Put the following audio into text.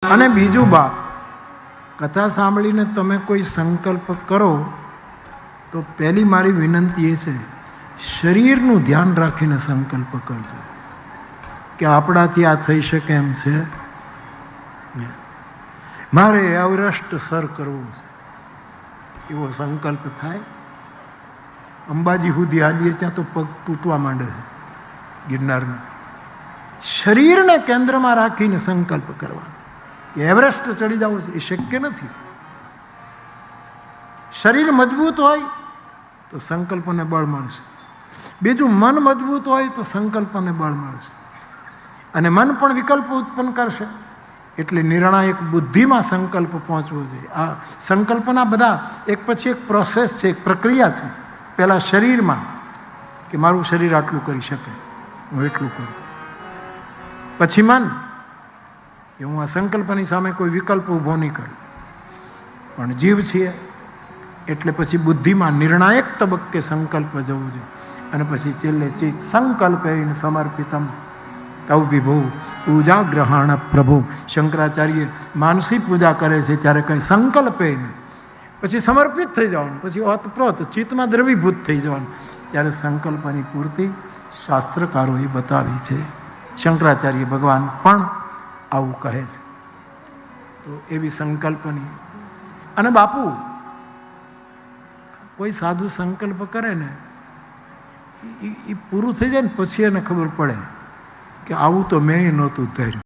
અને બીજું બાપ, કથા સાંભળીને તમે કોઈ સંકલ્પ કરો તો પહેલી મારી વિનંતી એ છે, શરીરનું ધ્યાન રાખીને સંકલ્પ કરજો કે આપણાથી આ થઈ શકે એમ છે. મારે એવરેસ્ટ સર કરવું છે એવો સંકલ્પ થાય. અંબાજી સુધી હાલીએ ત્યાં તો પગ તૂટવા માંડે છે ગિરનારમાં. શરીરને કેન્દ્રમાં રાખીને સંકલ્પ કરવાનો કે એવરેસ્ટ ચડી જવું છે, એ શક્ય નથી. શરીર મજબૂત હોય તો સંકલ્પને બળ મળશે. બીજું, મન મજબૂત હોય તો સંકલ્પને બળ મળશે. અને મન પણ વિકલ્પ ઉત્પન્ન કરશે. એટલે નિર્ણાયક બુદ્ધિમાં સંકલ્પ પહોંચવો જોઈએ. આ સંકલ્પના બધા એક પછી એક પ્રોસેસ છે, એક પ્રક્રિયા છે. પહેલાં શરીરમાં કે મારું શરીર આટલું કરી શકે, હું એટલું કરું. પછી મન કે હું આ સંકલ્પની સામે કોઈ વિકલ્પ ઊભો નહીં કરું. પણ જીવ છીએ એટલે પછી બુદ્ધિમાં નિર્ણાયક તબક્કે સંકલ્પ જવું જોઈએ. અને પછી છેલ્લે ચિત્ત સંકલ્પેન સમર્પિતમ તવ વિભુ પૂજા ગ્રહણ પ્રભુ. શંકરાચાર્ય માનસી પૂજા કરે છે ત્યારે કંઈ સંકલ્પેન, પછી સમર્પિત થઈ જવાનું, પછી ઓતપ્રોત ચિત્તમાં દ્રવીભૂત થઈ જવાનું. ત્યારે સંકલ્પની પૂર્તિ શાસ્ત્રકારોએ બતાવી છે. શંકરાચાર્ય ભગવાન પણ આવું કહે છે. તો એવી સંકલ્પની. અને બાપુ, કોઈ સાધુ સંકલ્પ કરે ને એ પૂરું થઈ જાય ને પછી એને ખબર પડે કે આવું તો મેં નહોતું ધાર્યું.